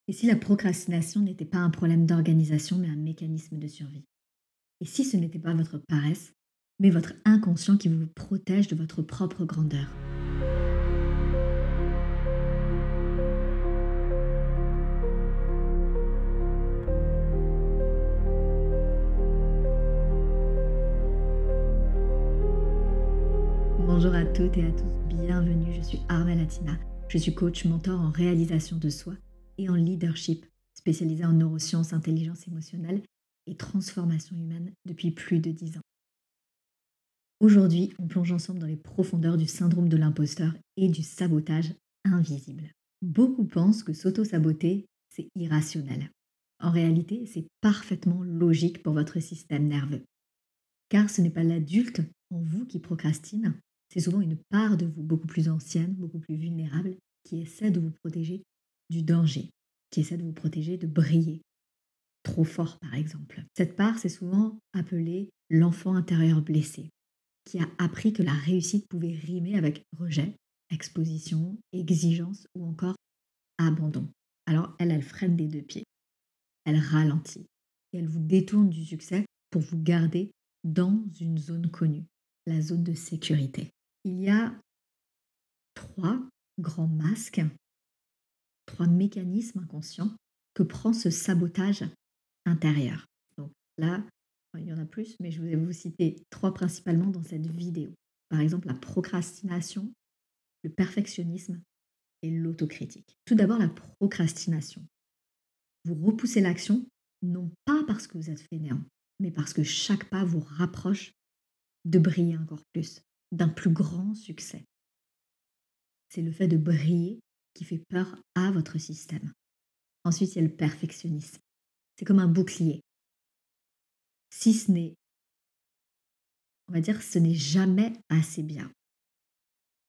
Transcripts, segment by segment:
Et si la procrastination n'était pas un problème d'organisation, mais un mécanisme de survie? Et si ce n'était pas votre paresse, mais votre inconscient qui vous protège de votre propre grandeur? Bonjour à toutes et à tous, bienvenue, je suis Armelle Atina. Je suis coach mentor en réalisation de soi et en leadership, spécialisée en neurosciences, intelligence émotionnelle et transformation humaine depuis plus de 10 ans. Aujourd'hui, on plonge ensemble dans les profondeurs du syndrome de l'imposteur et du sabotage invisible. Beaucoup pensent que s'auto-saboter, c'est irrationnel. En réalité, c'est parfaitement logique pour votre système nerveux. Car ce n'est pas l'adulte en vous qui procrastine, c'est souvent une part de vous beaucoup plus ancienne, beaucoup plus vulnérable, qui essaie de vous protéger du danger, qui essaie de vous protéger de briller trop fort, par exemple. Cette part, c'est souvent appelé l'enfant intérieur blessé, qui a appris que la réussite pouvait rimer avec rejet, exposition, exigence ou encore abandon. Alors, elle freine des deux pieds, elle ralentit et elle vous détourne du succès pour vous garder dans une zone connue, la zone de sécurité. Il y a trois grands masques, trois mécanismes inconscients que prend ce sabotage intérieur. Donc là, il y en a plus, mais je vais vous citer trois principalement dans cette vidéo. Par exemple, la procrastination, le perfectionnisme et l'autocritique. Tout d'abord, la procrastination. Vous repoussez l'action, non pas parce que vous êtes fainéant, mais parce que chaque pas vous rapproche de briller encore plus, d'un plus grand succès. C'est le fait de briller qui fait peur à votre système. Ensuite, il y a le perfectionnisme. C'est comme un bouclier. Si ce n'est, on va dire, ce n'est jamais assez bien,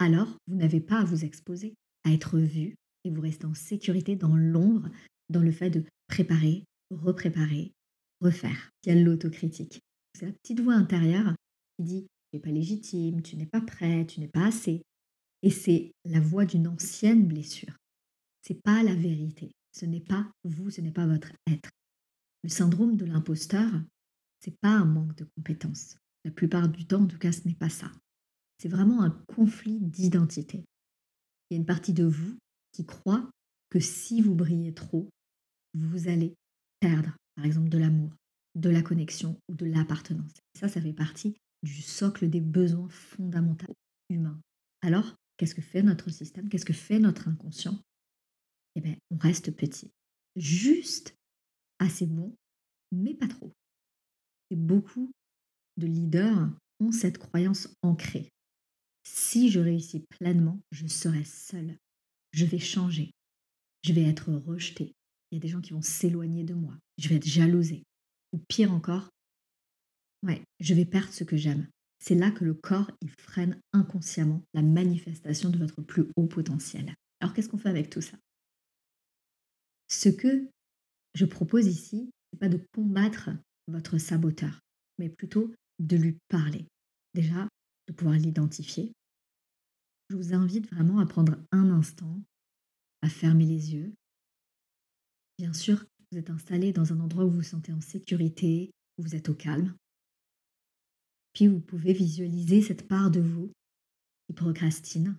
alors vous n'avez pas à vous exposer, à être vu et vous restez en sécurité dans l'ombre, dans le fait de préparer, repréparer, refaire. Il y a l'autocritique. C'est la petite voix intérieure qui dit tu n'es pas légitime, tu n'es pas prêt, tu n'es pas assez. Et c'est la voix d'une ancienne blessure. C'est pas la vérité. Ce n'est pas vous, ce n'est pas votre être. Le syndrome de l'imposteur, c'est pas un manque de compétences. La plupart du temps, en tout cas, ce n'est pas ça. C'est vraiment un conflit d'identité. Il y a une partie de vous qui croit que si vous brillez trop, vous allez perdre, par exemple, de l'amour, de la connexion ou de l'appartenance. Ça fait partie du socle des besoins fondamentaux humains. Alors, qu'est-ce que fait notre système? Qu'est-ce que fait notre inconscient? Eh bien, on reste petit. Juste assez bon, mais pas trop. Et beaucoup de leaders ont cette croyance ancrée. Si je réussis pleinement, je serai seule. Je vais changer. Je vais être rejetée. Il y a des gens qui vont s'éloigner de moi. Je vais être jalousée. Ou pire encore, ouais, je vais perdre ce que j'aime. C'est là que le corps, il freine inconsciemment la manifestation de votre plus haut potentiel. Alors qu'est-ce qu'on fait avec tout ça? Ce que je propose ici, c'est pas de combattre votre saboteur, mais plutôt de lui parler. Déjà, de pouvoir l'identifier. Je vous invite vraiment à prendre un instant, à fermer les yeux. Bien sûr, vous êtes installé dans un endroit où vous vous sentez en sécurité, où vous êtes au calme. Puis vous pouvez visualiser cette part de vous qui procrastine.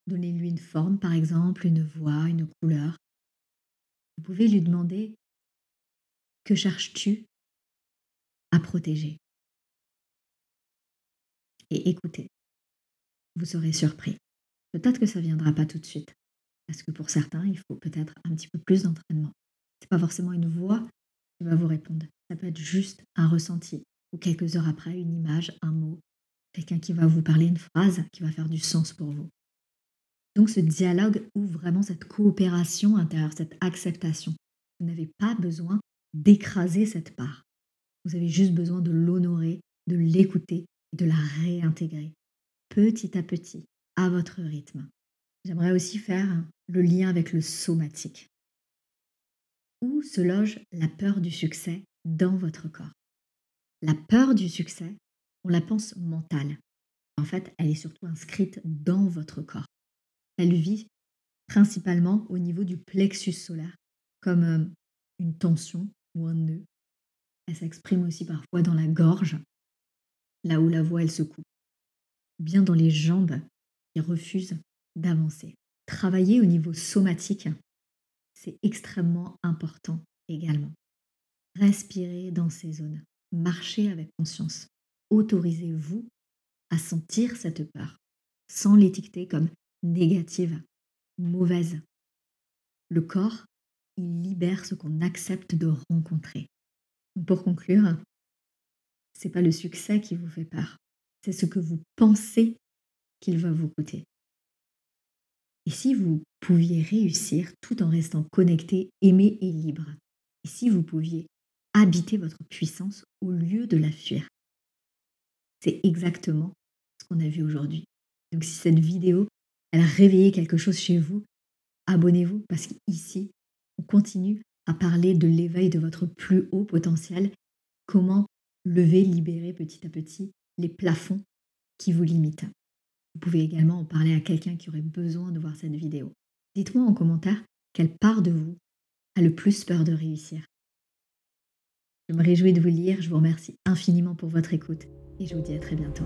Donnez-lui une forme, par exemple, une voix, une couleur. Vous pouvez lui demander: que cherches-tu à protéger? Et écoutez, vous serez surpris. Peut-être que ça ne viendra pas tout de suite, parce que pour certains, il faut peut-être un petit peu plus d'entraînement. Ce n'est pas forcément une voix qui va vous répondre. Ça peut être juste un ressenti, ou quelques heures après, une image, un mot, quelqu'un qui va vous parler une phrase qui va faire du sens pour vous. Donc ce dialogue ouvre vraiment cette coopération intérieure, cette acceptation. Vous n'avez pas besoin d'écraser cette part. Vous avez juste besoin de l'honorer, de l'écouter et de la réintégrer, petit à petit, à votre rythme. J'aimerais aussi faire le lien avec le somatique. Où se loge la peur du succès dans votre corps? La peur du succès, on la pense mentale. En fait, elle est surtout inscrite dans votre corps. Elle vit principalement au niveau du plexus solaire, comme une tension ou un nœud. Elle s'exprime aussi parfois dans la gorge, là où la voix elle se coupe, ou bien dans les jambes qui refusent d'avancer. Travailler au niveau somatique, c'est extrêmement important également. Respirez dans ces zones, marchez avec conscience. Autorisez-vous à sentir cette peur, sans l'étiqueter comme négative, mauvaise. Le corps, il libère ce qu'on accepte de rencontrer. Donc pour conclure, c'est pas le succès qui vous fait peur, c'est ce que vous pensez qu'il va vous coûter. Et si vous pouviez réussir tout en restant connecté, aimé et libre? Et si vous pouviez habiter votre puissance au lieu de la fuir? C'est exactement ce qu'on a vu aujourd'hui. Donc si cette vidéo, elle a réveillé quelque chose chez vous, abonnez-vous parce qu'ici, on continue à parler de l'éveil de votre plus haut potentiel, comment lever, libérer petit à petit les plafonds qui vous limitent. Vous pouvez également en parler à quelqu'un qui aurait besoin de voir cette vidéo. Dites-moi en commentaire quelle part de vous a le plus peur de réussir. Je me réjouis de vous lire, je vous remercie infiniment pour votre écoute et je vous dis à très bientôt.